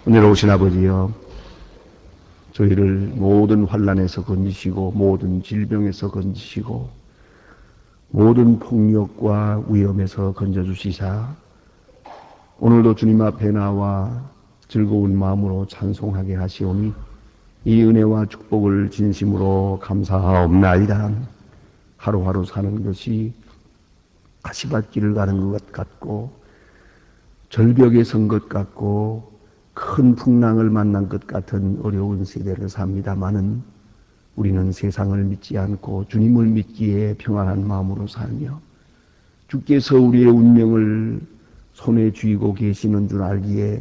은혜로우신 아버지여, 저희를 모든 환난에서 건지시고 모든 질병에서 건지시고 모든 폭력과 위험에서 건져주시사 오늘도 주님 앞에 나와 즐거운 마음으로 찬송하게 하시오니 이 은혜와 축복을 진심으로 감사하옵나이다. 하루하루 사는 것이 가시밭길을 가는 것 같고 절벽에 선 것 같고 큰 풍랑을 만난 것 같은 어려운 세대를 삽니다마는 우리는 세상을 믿지 않고 주님을 믿기에 평안한 마음으로 살며 주께서 우리의 운명을 손에 쥐고 계시는 줄 알기에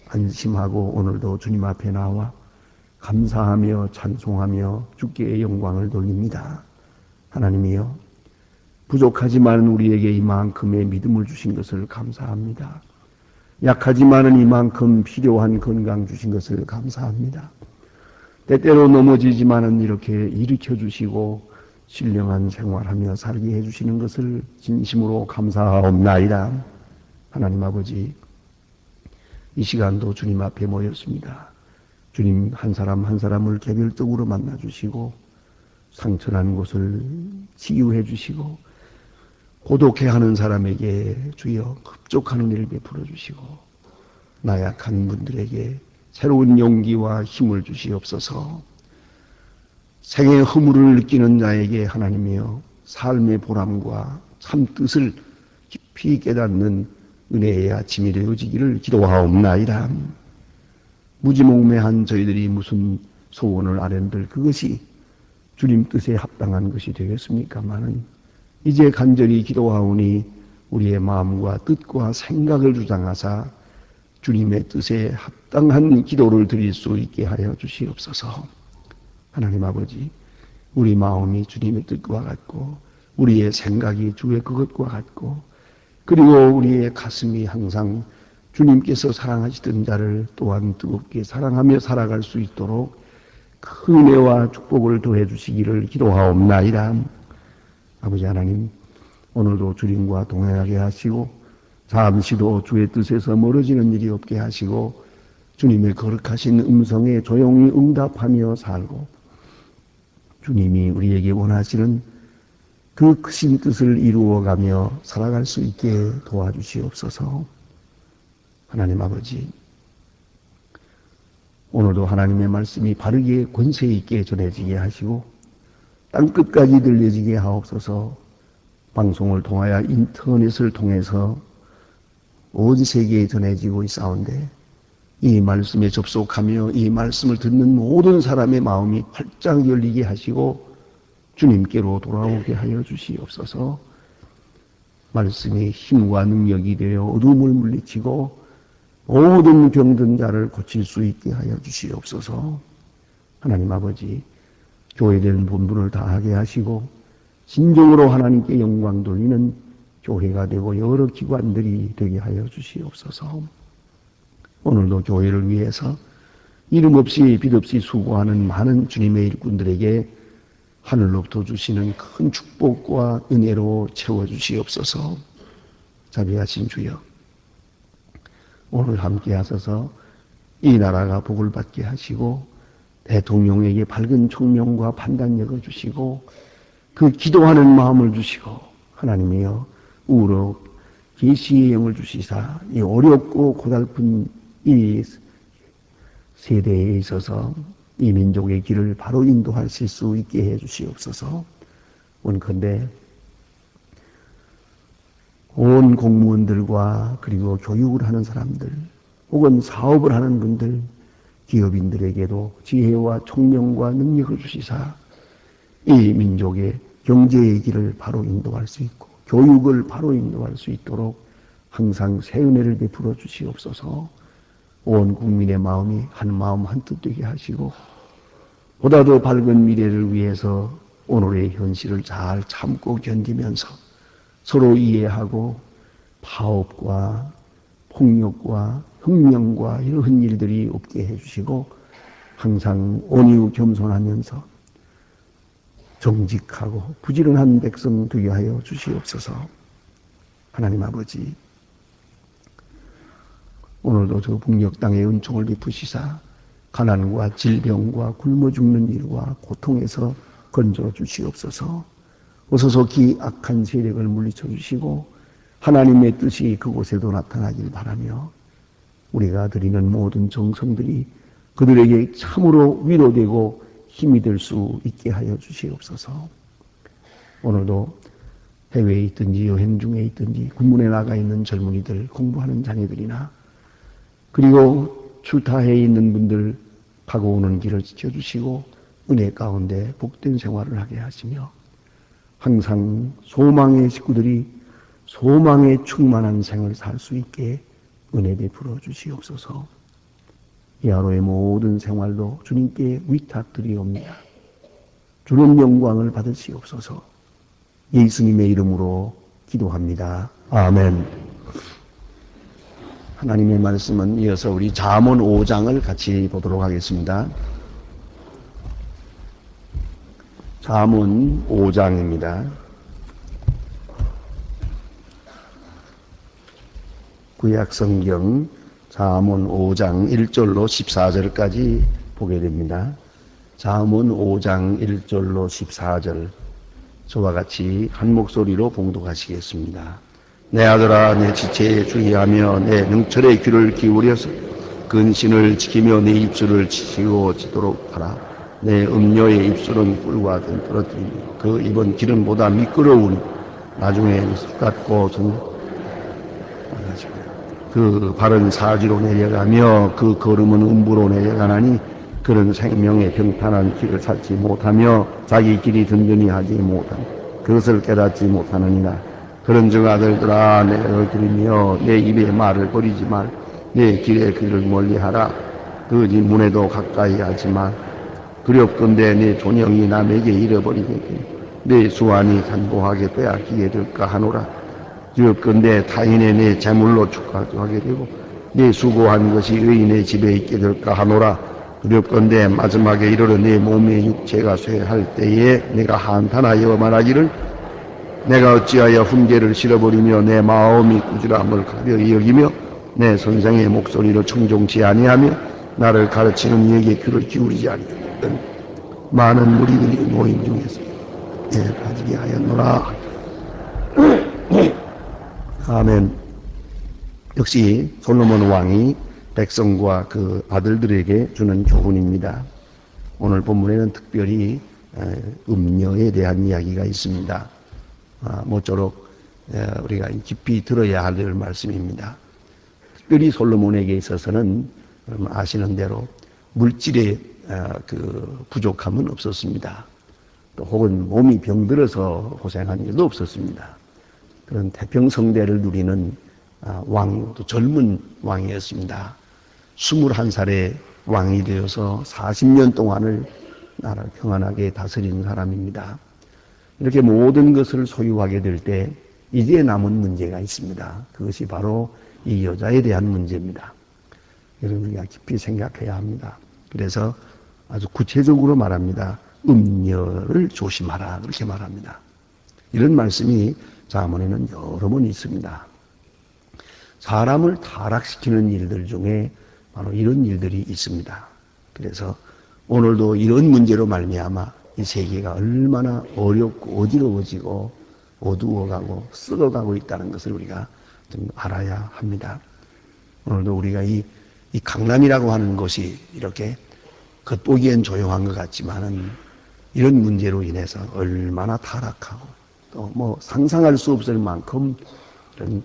안심하고 오늘도 주님 앞에 나와 감사하며 찬송하며 주께 영광을 돌립니다. 하나님이여, 부족하지만 우리에게 이만큼의 믿음을 주신 것을 감사합니다. 약하지만은 이만큼 필요한 건강 주신 것을 감사합니다. 때때로 넘어지지만은 이렇게 일으켜 주시고 신령한 생활하며 살게 해주시는 것을 진심으로 감사하옵나이다. 하나님 아버지, 이 시간도 주님 앞에 모였습니다. 주님 한 사람 한 사람을 개별적으로 만나 주시고 상처난 곳을 치유해 주시고 고독해하는 사람에게 주여 흡족하는 일을 베풀어 주시고 나약한 분들에게 새로운 용기와 힘을 주시옵소서. 생의 허물을 느끼는 자에게 하나님이여 삶의 보람과 참 뜻을 깊이 깨닫는 은혜의 아침이 되어지기를 기도하옵나이다. 무지몽매한 저희들이 무슨 소원을 아랜들 그것이 주님 뜻에 합당한 것이 되겠습니까마는 이제 간절히 기도하오니 우리의 마음과 뜻과 생각을 주장하사 주님의 뜻에 합당한 기도를 드릴 수 있게 하여 주시옵소서. 하나님 아버지, 우리 마음이 주님의 뜻과 같고 우리의 생각이 주의 그것과 같고 그리고 우리의 가슴이 항상 주님께서 사랑하시던 자를 또한 뜨겁게 사랑하며 살아갈 수 있도록 큰 은혜와 축복을 더해 주시기를 기도하옵나이다. 아버지 하나님, 오늘도 주님과 동행하게 하시고 잠시도 주의 뜻에서 멀어지는 일이 없게 하시고 주님의 거룩하신 음성에 조용히 응답하며 살고 주님이 우리에게 원하시는 그 크신 뜻을 이루어가며 살아갈 수 있게 도와주시옵소서. 하나님 아버지, 오늘도 하나님의 말씀이 바르게 권세 있게 전해지게 하시고 땅끝까지 들려지게 하옵소서. 방송을 통하여 인터넷을 통해서 온 세계에 전해지고 있사온데 이 말씀에 접속하며 이 말씀을 듣는 모든 사람의 마음이 활짝 열리게 하시고 주님께로 돌아오게 하여 주시옵소서. 말씀이 힘과 능력이 되어 어둠을 물리치고 모든 병든 자를 고칠 수 있게 하여 주시옵소서. 하나님 아버지, 교회된 본분을 다하게 하시고 진정으로 하나님께 영광 돌리는 교회가 되고 여러 기관들이 되게 하여 주시옵소서. 오늘도 교회를 위해서 이름 없이 빛 없이 수고하는 많은 주님의 일꾼들에게 하늘로부터 주시는 큰 축복과 은혜로 채워주시옵소서. 자비하신 주여, 오늘 함께 하셔서 이 나라가 복을 받게 하시고 대통령에게 밝은 총명과 판단력을 주시고 그 기도하는 마음을 주시고 하나님이여 우로 계시의 영을 주시사 이 어렵고 고달픈 이 세대에 있어서 이 민족의 길을 바로 인도하실 수 있게 해 주시옵소서. 원컨대 온 공무원들과 그리고 교육을 하는 사람들 혹은 사업을 하는 분들 기업인들에게도 지혜와 총명과 능력을 주시사 이 민족의 경제의 길을 바로 인도할 수 있고 교육을 바로 인도할 수 있도록 항상 새 은혜를 베풀어 주시옵소서. 온 국민의 마음이 한 마음 한 뜻 되게 하시고 보다 더 밝은 미래를 위해서 오늘의 현실을 잘 참고 견디면서 서로 이해하고 파업과 폭력과 혁명과 이런 일들이 없게 해주시고 항상 온유 겸손하면서 정직하고 부지런한 백성 되게 하여 주시옵소서. 하나님 아버지, 오늘도 저 북녘 땅에 은총을 베푸시사 가난과 질병과 굶어 죽는 일과 고통에서 건져 주시옵소서. 어서서 기악한 세력을 물리쳐 주시고 하나님의 뜻이 그곳에도 나타나길 바라며 우리가 드리는 모든 정성들이 그들에게 참으로 위로되고 힘이 될 수 있게 하여 주시옵소서. 오늘도 해외에 있든지 여행 중에 있든지 군문에 나가 있는 젊은이들, 공부하는 자녀들이나 그리고 출타해 있는 분들 가고 오는 길을 지켜주시고 은혜 가운데 복된 생활을 하게 하시며 항상 소망의 식구들이 소망에 충만한 생을 살 수 있게 은혜 베풀어 주시옵소서. 이 하루의 모든 생활도 주님께 위탁드리옵니다. 주는 영광을 받으시옵소서. 예수님의 이름으로 기도합니다. 아멘. 하나님의 말씀은 이어서 우리 잠언 5장을 같이 보도록 하겠습니다. 잠언 5장입니다. 구약성경 잠언 5장 1절로 14절까지 보게 됩니다. 잠언 5장 1절로 14절 저와 같이 한 목소리로 봉독하시겠습니다. 내 아들아 내 지체에 주의하며 내 능철의 귀를 기울여서 근신을 지키며 내 입술을 지키고 지도록 하라. 내 음녀의 입술은 꿀과 같은 떨어뜨리며 그 입은 기름보다 미끄러우니 나중에 습같고 그 발은 사지로 내려가며 그 걸음은 음부로 내려가나니 그런 생명의 평탄한 길을 찾지 못하며 자기 길이 든든히 하지 못하며 그것을 깨닫지 못하느니라. 그런즉 아들들아 내가 들으며 내 입의 말을 버리지 말. 내 길의 길을 멀리하라. 그 네 문에도 가까이 하지 말. 두렵건대 내 존영이 남에게 잃어버리겠니 내 수완이 간보하게 빼앗기게 될까 하노라. 두렵건대 타인의 내 재물로 축하하게 되고 내 수고한 것이 의인의 집에 있게 될까 하노라. 두렵건대 마지막에 이르러 내 몸의 육체가 쇠할 때에 내가 한탄하여 말하기를 내가 어찌하여 훈계를 실어버리며 내 마음이 꾸지람을 가벼이 여기며 내 선생의 목소리를 청종치 아니하며 나를 가르치는 이에게 귀를 기울이지 아니하였던 많은 무리들이 모임 중에서 빠지게 하였노라. 아멘. 역시 솔로몬 왕이 백성과 그 아들들에게 주는 교훈입니다. 오늘 본문에는 특별히 음녀에 대한 이야기가 있습니다. 모쪼록 우리가 깊이 들어야 할 말씀입니다. 특별히 솔로몬에게 있어서는 아시는 대로 물질의 그 부족함은 없었습니다. 또 혹은 몸이 병들어서 고생한 일도 없었습니다. 그런 태평성대를 누리는 왕이고 또 젊은 왕이었습니다. 21살에 왕이 되어서 40년 동안을 나라를 평안하게 다스리는 사람입니다. 이렇게 모든 것을 소유하게 될 때 이제 남은 문제가 있습니다. 그것이 바로 이 여자에 대한 문제입니다. 여러분 우리가 깊이 생각해야 합니다. 그래서 아주 구체적으로 말합니다. 음녀를 조심하라 그렇게 말합니다. 이런 말씀이 잠언에는 여러 번 있습니다. 사람을 타락시키는 일들 중에 바로 이런 일들이 있습니다. 그래서 오늘도 이런 문제로 말미암아 이 세계가 얼마나 어렵고 어지러워지고 어두워가고 썩어가고 있다는 것을 우리가 좀 알아야 합니다. 오늘도 우리가 이 강남이라고 하는 곳이 이렇게 겉보기엔 조용한 것 같지만은 이런 문제로 인해서 얼마나 타락하고 또 뭐 상상할 수 없을 만큼 이런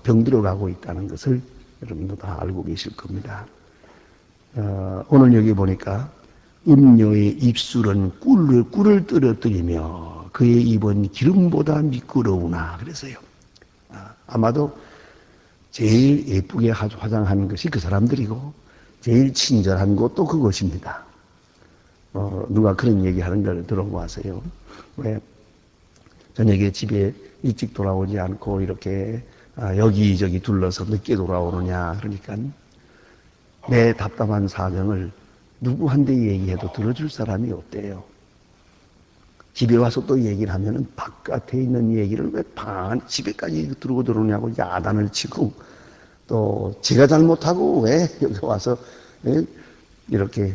병들어가고 있다는 것을 여러분도 다 알고 계실 겁니다. 오늘 여기 보니까 음녀의 입술은 꿀을 떨어뜨리며 그의 입은 기름보다 미끄러우나 그래서요. 아마도 제일 예쁘게 화장한 것이 그 사람들이고 제일 친절한 것도 그것입니다. 누가 그런 얘기하는 걸 들어보았어요. 왜 저녁에 집에 일찍 돌아오지 않고 이렇게 여기저기 둘러서 늦게 돌아오느냐 그러니까 내 답답한 사정을 누구한테 얘기해도 들어줄 사람이 없대요. 집에 와서 또 얘기를 하면은 바깥에 있는 얘기를 왜 집에까지 들어오냐고 야단을 치고 또 제가 잘못하고 왜 여기 와서 이렇게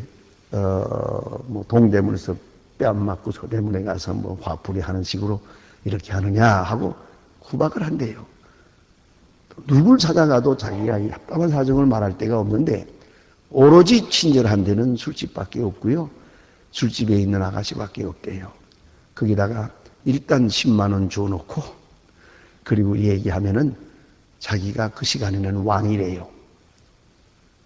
뭐 동대문에서 뺨 맞고 서대문에 가서 뭐 화풀이 하는 식으로 이렇게 하느냐 하고 구박을 한대요. 누굴 찾아가도 자기가 이 답답한 사정을 말할 데가 없는데 오로지 친절한 데는 술집밖에 없고요. 술집에 있는 아가씨밖에 없대요. 거기다가 일단 10만 원 줘놓고 그리고 얘기하면은 자기가 그 시간에는 왕이래요.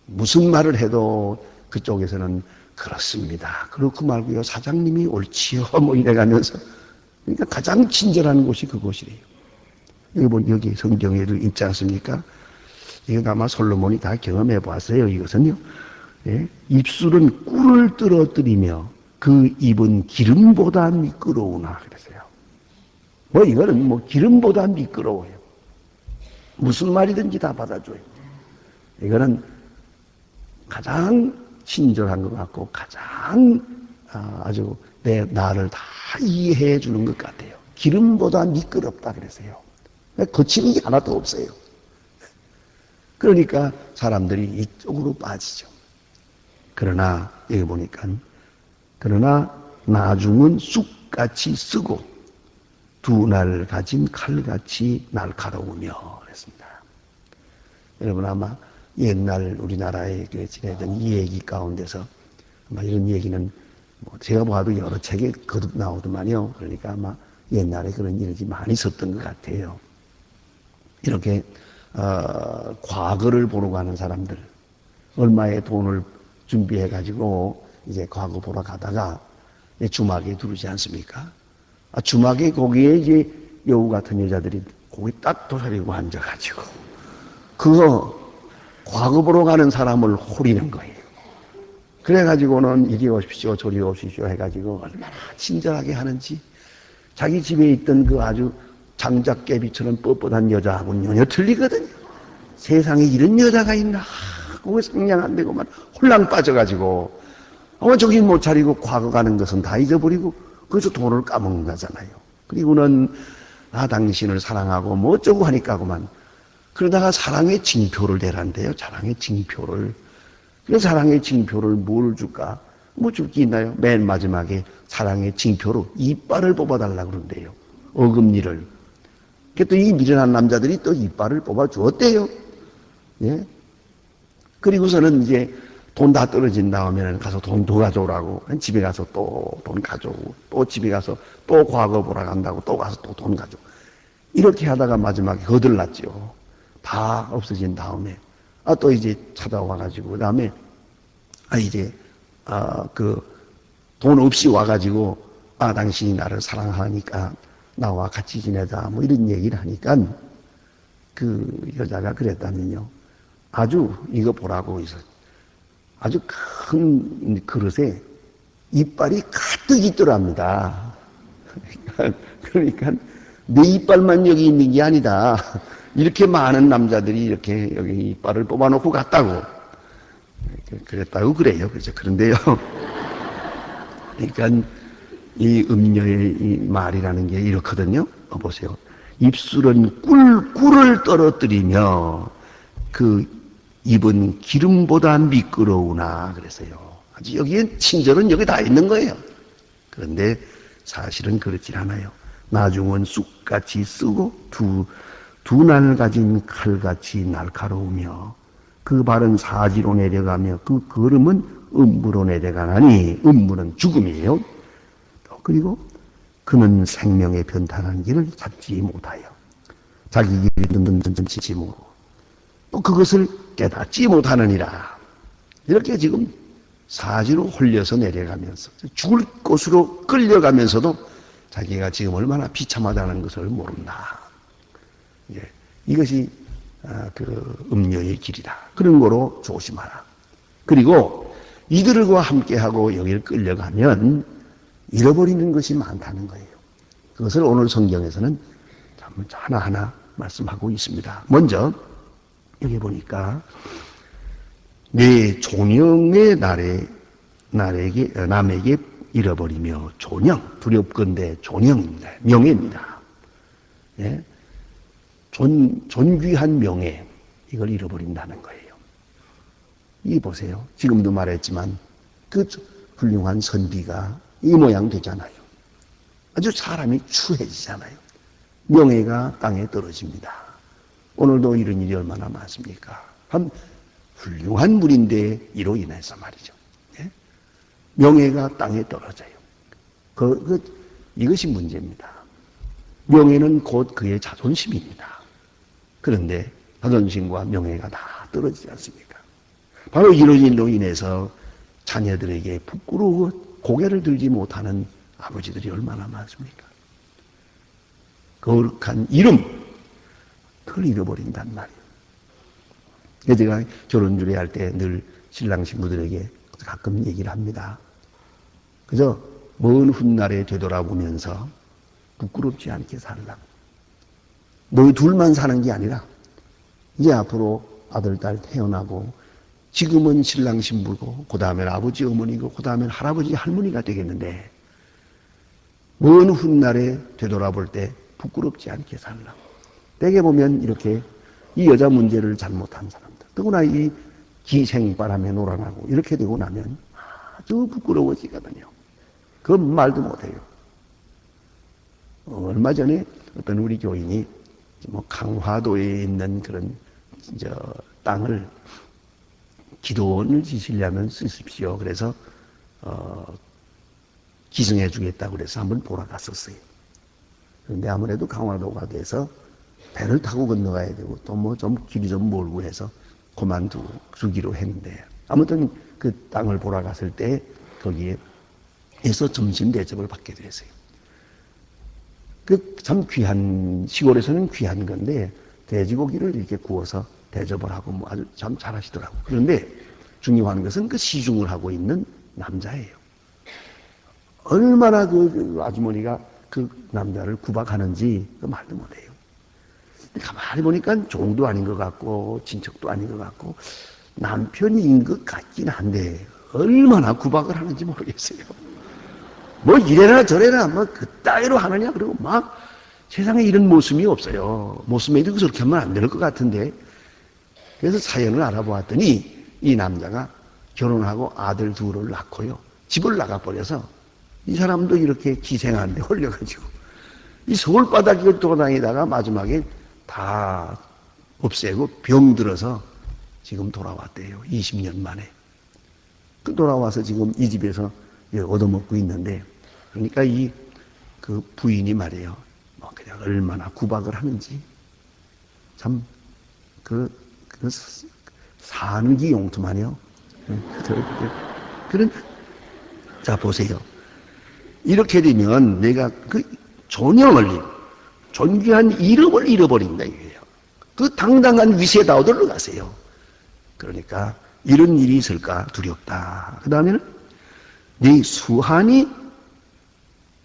무슨 말을 해도 그쪽에서는 그렇습니다. 그렇고 말고요. 사장님이 옳지요. 뭐 이래가면서. 그러니까 가장 친절한 곳이 그곳이래요. 여기 성경에도 있지 않습니까? 이건 아마 솔로몬이 다 경험해 보았어요. 이것은요. 예? 입술은 꿀을 떨어뜨리며 그 입은 기름보다 미끄러우나 그랬어요. 뭐 이거는 뭐 기름보다 미끄러워요. 무슨 말이든지 다 받아줘요. 이거는 가장 친절한 것 같고 가장 아주 나를 다 이해해 주는 것 같아요. 기름보다 미끄럽다 그랬어요. 거치는 게 하나도 없어요. 그러니까 사람들이 이쪽으로 빠지죠. 그러나 여기 보니까 그러나 나중은 쑥같이 쓰고 두 날 가진 칼같이 날카로우며 그랬습니다. 여러분 아마 옛날 우리나라에 지내던 이 얘기 가운데서 아마 이런 얘기는 뭐 제가 봐도 여러 책에 거듭 나오더만요. 그러니까 아마 옛날에 그런 일이 많이 있었던 것 같아요. 이렇게 과거를 보러 가는 사람들 얼마의 돈을 준비해 가지고 이제 과거 보러 가다가 주막에 두르지 않습니까? 주막에 거기에 이제 여우 같은 여자들이 거기 딱 도사리고 앉아가지고 그거 과거 보러 가는 사람을 호리는 거예요. 그래가지고는 이리 오십시오 저리 오십시오 해가지고 얼마나 친절하게 하는지 자기 집에 있던 그 아주 장작개비처럼 뻣뻣한 여자하고는 전혀 틀리거든요. 세상에 이런 여자가 있나 거기 상냥 안 되고만 홀랑 빠져가지고 정신 못 차리고 과거 가는 것은 다 잊어버리고 그래서 돈을 까먹는 거잖아요. 그리고는 당신을 사랑하고 뭐 어쩌고 하니까구만 그러다가 사랑의 징표를 대란대요. 사랑의 징표를. 그 사랑의 징표를 뭘 줄까? 뭐 줄 게 있나요? 맨 마지막에 사랑의 징표로 이빨을 뽑아달라고 그러는데요. 어금니를. 또 이 미련한 남자들이 또 이빨을 뽑아 주었대요. 예? 그리고서는 이제 돈 다 떨어진 다음에는 가서 돈 더 가져오라고. 집에 가서 또 돈 가져오고, 또 집에 가서 또 과거 보러 간다고 또 가서 또 돈 가져오고. 이렇게 하다가 마지막에 거들났죠. 다 없어진 다음에. 또 이제 찾아와가지고, 그 다음에, 돈 없이 와가지고, 당신이 나를 사랑하니까 나와 같이 지내자. 뭐 이런 얘기를 하니까, 그 여자가 그랬다면요. 아주 이거 보라고 해서 아주 큰 그릇에 이빨이 가득 있더랍니다. 그러니까 내 이빨만 여기 있는 게 아니다. 이렇게 많은 남자들이 이렇게 여기 이빨을 뽑아놓고 갔다고. 그랬다고 그래요. 그렇죠. 그런데요. 그러니까 이 음녀의 이 말이라는 게 이렇거든요. 보세요. 입술은 꿀을 떨어뜨리며 그 입은 기름보다 미끄러우나 그랬어요. 아주 여기에 친절은 여기 다 있는 거예요. 그런데 사실은 그렇지 않아요. 나중은 쑥같이 쓰고 두 날 가진 칼같이 날카로우며 그 발은 사지로 내려가며 그 걸음은 음부로 내려가나니 음부는 죽음이에요. 그리고 그는 생명의 변탄한 길을 찾지 못하여 자기 길이 든든든든치지 모르고 또 그것을 깨닫지 못하느니라. 이렇게 지금 사지로 홀려서 내려가면서 죽을 곳으로 끌려가면서도 자기가 지금 얼마나 비참하다는 것을 모른다. 이것이 그 음녀의 길이다. 그런 거로 조심하라. 그리고 이들과 함께하고 여기를 끌려가면 잃어버리는 것이 많다는 거예요. 그것을 오늘 성경에서는 하나하나 말씀하고 있습니다. 먼저 여기 보니까 내 종영의 남에게 잃어버리며 종영, 두렵건대 종영입니다. 명예입니다. 예? 존귀한 명예. 이걸 잃어버린다는 거예요. 이 보세요. 지금도 말했지만 그 훌륭한 선비가 이 모양 되잖아요. 아주 사람이 추해지잖아요. 명예가 땅에 떨어집니다. 오늘도 이런 일이 얼마나 많습니까? 한 훌륭한 물인데 이로 인해서 말이죠. 예? 명예가 땅에 떨어져요. 이것이 문제입니다. 명예는 곧 그의 자존심입니다. 그런데 자존심과 명예가 다 떨어지지 않습니까? 바로 이런 일로 인해서 자녀들에게 부끄러워 고개를 들지 못하는 아버지들이 얼마나 많습니까? 거룩한 이름, 그걸 잃어버린단 말이에요. 제가 결혼 주례할 때 늘 신랑 신부들에게 가끔 얘기를 합니다. 그저 먼 훗날에 되돌아보면서 부끄럽지 않게 살라고. 너희 둘만 사는 게 아니라 이제 앞으로 아들, 딸 태어나고 지금은 신랑 신부고 그 다음엔 아버지 어머니고 그 다음엔 할아버지 할머니가 되겠는데 먼 훗날에 되돌아볼 때 부끄럽지 않게 살라고. 대개 보면 이렇게 이 여자 문제를 잘못한 사람들, 더구나 이 기생바람에 놀아나고 이렇게 되고 나면 아주 부끄러워지거든요. 그건 말도 못해요. 얼마 전에 어떤 우리 교인이 강화도에 있는 그런 땅을 기도원을 지시려면 쓰십시오. 그래서 기증해 주겠다고 그래서 한번 보러 갔었어요. 그런데 아무래도 강화도가 돼서 배를 타고 건너가야 되고 또 뭐 좀 길이 좀 멀고 해서 그만두기로 했는데 아무튼 그 땅을 보러 갔을 때 거기에서 점심 대접을 받게 됐어요. 그 참 귀한, 시골에서는 귀한 건데 돼지고기를 이렇게 구워서 대접을 하고 뭐 아주 참 잘하시더라고요. 그런데 중요한 것은 그 시중을 하고 있는 남자예요. 얼마나 그 아주머니가 그 남자를 구박하는지 그 말도 못해요. 가만히 보니까 종도 아닌 것 같고 친척도 아닌 것 같고 남편인 것 같긴 한데 얼마나 구박을 하는지 모르겠어요. 뭐 이래라 저래라 뭐 그따위로 하느냐 그러고 막 세상에 이런 모습이 없어요. 모습에도 그렇게 하면 안 될 것 같은데. 그래서 사연을 알아보았더니 이 남자가 결혼하고 아들 둘을 낳고요. 집을 나가버려서 이 사람도 이렇게 기생하는데 홀려가지고 이 서울 바닥을 돌아다니다가 마지막에 다 없애고 병들어서 지금 돌아왔대요. 20년 만에. 그 돌아와서 지금 이 집에서 얻어먹고 있는데 그러니까 그 부인이 말이에요. 뭐 그냥 얼마나 구박을 하는지 참 사는 기 용투만요. 자 보세요. 이렇게 되면 내가 그 존영을 존귀한 이름을 잃어버린다 이거예요. 그 당당한 위세에 얻으러 가세요. 그러니까 이런 일이 있을까 두렵다. 그 다음에는 네 수한이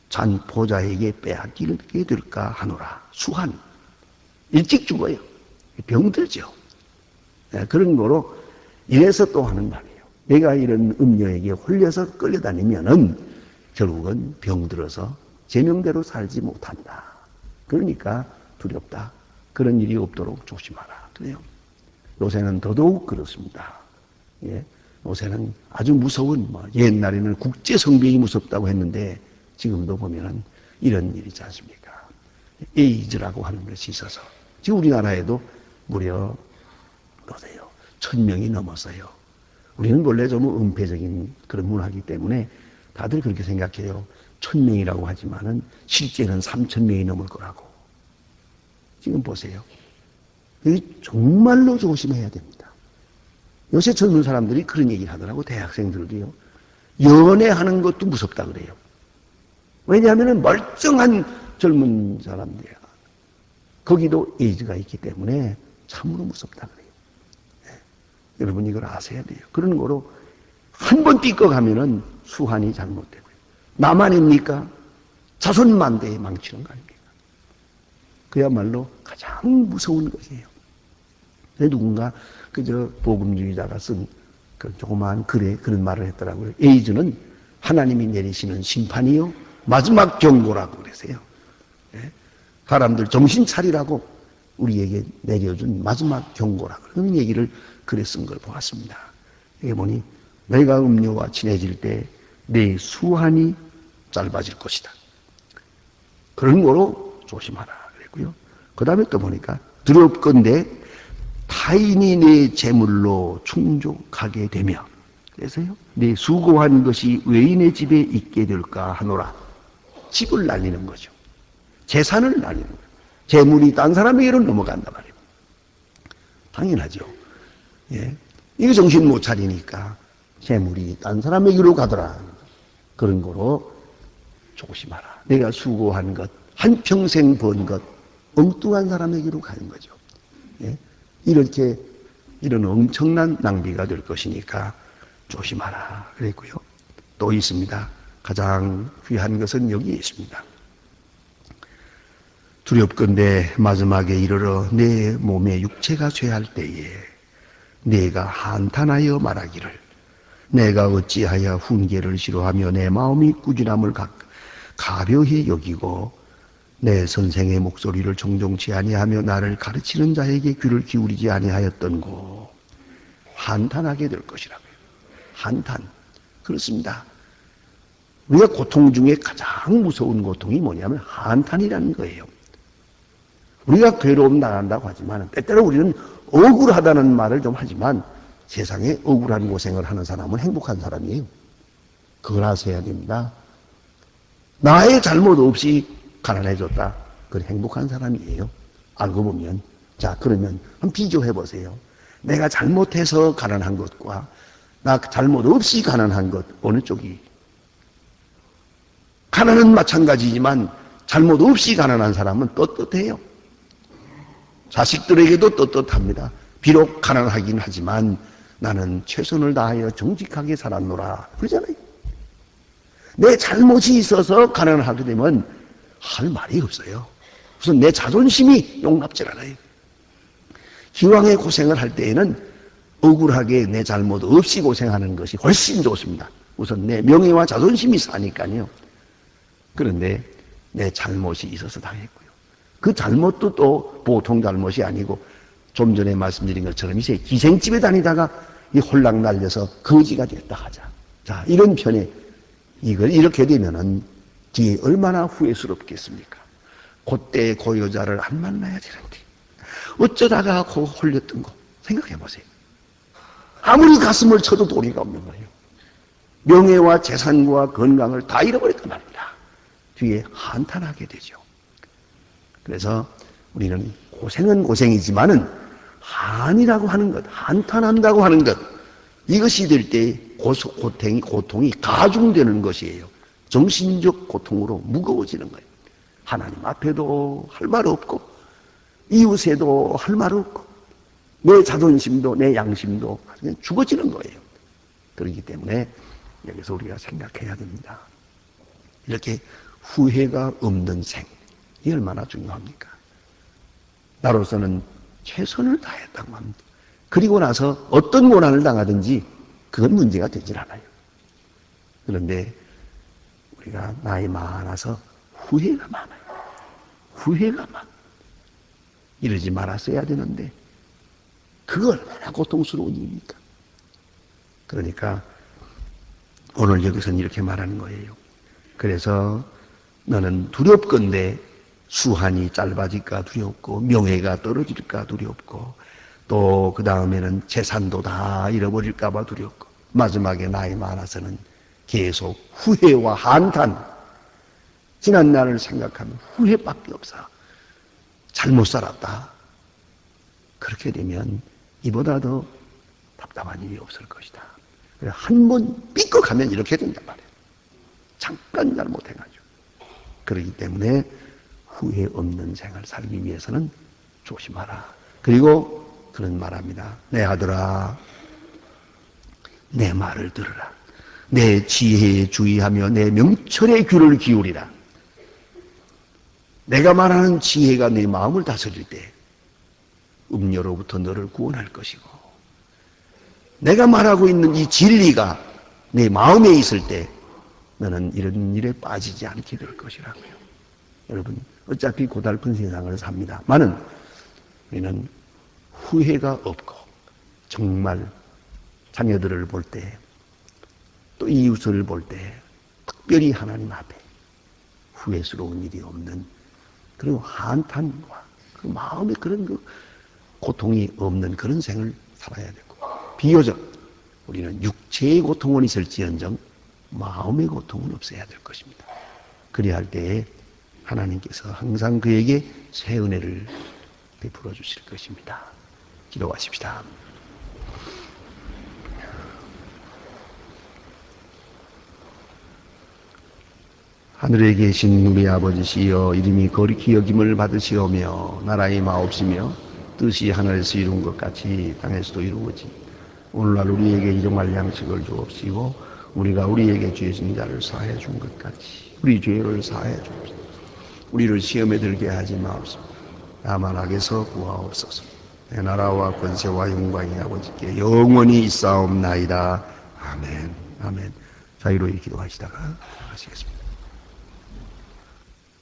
잔 보좌에게 빼앗기게 될까 하노라. 수한 일찍 죽어요. 병들죠. 그런 거로 이래서 또 하는 말이에요. 내가 이런 음녀에게 홀려서 끌려다니면은 결국은 병들어서 제명대로 살지 못한다. 그러니까 두렵다. 그런 일이 없도록 조심하라. 그래요. 요새는 더더욱 그렇습니다. 예. 요새는 아주 무서운, 옛날에는 국제성병이 무섭다고 했는데 지금도 보면은 이런 일이지 않습니까? 에이즈라고 하는 것이 있어서 지금 우리나라에도 무려 보세요. 1000명이 넘었어요. 우리는 원래 좀 은폐적인 그런 문화이기 때문에 다들 그렇게 생각해요. 1000명이라고 하지만은 실제는 3000명이 넘을 거라고. 지금 보세요. 여기 정말로 조심해야 됩니다. 요새 젊은 사람들이 그런 얘기를 하더라고. 대학생들도요. 연애하는 것도 무섭다 그래요. 왜냐하면 멀쩡한 젊은 사람들이야. 거기도 에이즈가 있기 때문에 참으로 무섭다 그래요. 네. 여러분 이걸 아셔야 돼요. 그런 거로 한 번 삐걱하면은 수한이 잘못되고요. 나만입니까? 자손만대에 망치는 거 아닙니까? 그야말로 가장 무서운 것이에요. 누군가 그저 복음주의자가 쓴 그 조그마한 글에 그런 말을 했더라고요. 에이즈는 하나님이 내리시는 심판이요 마지막 경고라고 그러세요. 네? 사람들 정신 차리라고 우리에게 내려준 마지막 경고라 그런 얘기를 글에 쓴 걸 보았습니다. 여기 보니 내가 음료와 친해질 때 내 수한이 짧아질 것이다. 그런 거로 조심하라 그랬고요. 그 다음에 또 보니까 두렵건대 타인이 내 재물로 충족하게 되며 그래서요 내 수고한 것이 외인의 집에 있게 될까 하노라. 집을 날리는 거죠. 재산을 날리는 거예요. 재물이 딴 사람에게로 넘어간단 말이에요. 당연하죠. 예. 이거 정신 못 차리니까 재물이 딴 사람에게로 가더라. 그런 거로 조심하라. 내가 수고한 것, 한평생 번 것, 엉뚱한 사람에게로 가는 거죠. 예? 이런 엄청난 낭비가 될 것이니까 조심하라. 그랬고요. 또 있습니다. 가장 귀한 것은 여기에 있습니다. 두렵건대 마지막에 이르러 내 몸의 육체가 쇠할 때에 내가 한탄하여 말하기를 내가 어찌하여 훈계를 싫어하며 내 마음이 꾸준함을 가벼이 여기고 내 선생의 목소리를 정정치 아니하며 나를 가르치는 자에게 귀를 기울이지 아니하였던고. 한탄하게 될 것이라고요. 한탄. 그렇습니다. 우리가 고통 중에 가장 무서운 고통이 뭐냐면 한탄이라는 거예요. 우리가 괴로움 당한다고 하지만 때때로 우리는 억울하다는 말을 좀 하지만 세상에 억울한 고생을 하는 사람은 행복한 사람이에요. 그걸 아셔야 됩니다. 나의 잘못 없이 가난해졌다. 그건 행복한 사람이에요. 알고 보면. 자, 그러면 한번 비교해 보세요. 내가 잘못해서 가난한 것과 나 잘못 없이 가난한 것, 어느 쪽이? 가난은 마찬가지지만 잘못 없이 가난한 사람은 떳떳해요. 자식들에게도 떳떳합니다. 비록 가난하긴 하지만 나는 최선을 다하여 정직하게 살았노라. 그러잖아요. 내 잘못이 있어서 가난을 하게 되면 할 말이 없어요. 우선 내 자존심이 용납질 않아요. 기왕에 고생을 할 때에는 억울하게 내 잘못 없이 고생하는 것이 훨씬 좋습니다. 우선 내 명예와 자존심이 사니까요. 그런데 내 잘못이 있어서 당했고요. 그 잘못도 또 보통 잘못이 아니고 좀 전에 말씀드린 것처럼 이제 기생집에 다니다가 이 홀랑 날려서 거지가 됐다 하자. 자, 이런 편에 이걸 이렇게 되면은 뒤에 얼마나 후회스럽겠습니까? 그때 그 여자를 안 만나야 되는데 어쩌다가 그 홀렸던 거 생각해 보세요. 아무리 가슴을 쳐도 도리가 없는 거예요. 명예와 재산과 건강을 다 잃어버렸단 말입니다. 뒤에 한탄하게 되죠. 그래서 우리는 고생은 고생이지만은 한이라고 하는 것, 한탄한다고 하는 것, 이것이 될 때 고통이 가중되는 것이에요. 정신적 고통으로 무거워지는 거예요. 하나님 앞에도 할 말 없고 이웃에도 할 말 없고 내 자존심도 내 양심도 그냥 죽어지는 거예요. 그렇기 때문에 여기서 우리가 생각해야 됩니다. 이렇게 후회가 없는 생, 이 얼마나 중요합니까? 나로서는 최선을 다했다고 합니다. 그리고 나서 어떤 고난을 당하든지 그건 문제가 되질 않아요. 그런데 우리가 나이 많아서 후회가 많아요. 후회가 많아. 이러지 말았어야 되는데 그거 얼마나 고통스러운 일입니까? 그러니까 오늘 여기서는 이렇게 말하는 거예요. 그래서 너는 두렵건대 수한이 짧아질까 두렵고 명예가 떨어질까 두렵고 또 그 다음에는 재산도 다 잃어버릴까 봐 두렵고 마지막에 나이 많아서는 계속 후회와 한탄, 지난 날을 생각하면 후회밖에 없어. 잘못 살았다. 그렇게 되면 이보다 더 답답한 일이 없을 것이다. 한 번 삐걱하면 이렇게 된단 말이에요. 잠깐 잘못해가지고. 그렇기 때문에 후회 없는 생을 살기 위해서는 조심하라. 그리고 그런 말합니다. 내 아들아, 내 말을 들으라. 내 지혜에 주의하며 내 명철에 귀를 기울이라. 내가 말하는 지혜가 내 마음을 다스릴 때 음녀로부터 너를 구원할 것이고 내가 말하고 있는 이 진리가 내 마음에 있을 때 너는 이런 일에 빠지지 않게 될 것이라고요. 여러분 어차피 고달픈 세상을 삽니다. 많은 우리는 후회가 없고 정말 자녀들을 볼 때 또 이웃을 볼 때 특별히 하나님 앞에 후회스러운 일이 없는 그런 한탄과 그 마음에 그런 그 고통이 없는 그런 생을 살아야 되고, 비교적 우리는 육체의 고통은 있을지언정 마음의 고통은 없어야 될 것입니다. 그래야 할 때에 하나님께서 항상 그에게 새 은혜를 베풀어 주실 것입니다. 기도하십시다. 하늘에 계신 우리 아버지시여, 이름이 거룩히 여김을 받으시오며 나라의 마옵시며 뜻이 하늘에서 이룬 것 같이 땅에서도 이루어지. 오늘날 우리에게 일용할 양식을 주옵시고 우리가 우리에게 죄진 자를 사하여 준 것 같이 우리 죄를 사하여 주옵소서. 우리를 시험에 들게 하지 마옵소서. 다만 악에서 구하옵소서. 내 나라와 권세와 영광이 아버지께 영원히 있사옵나이다. 아멘. 아멘. 자유로이 기도하시다가 하시겠습니다.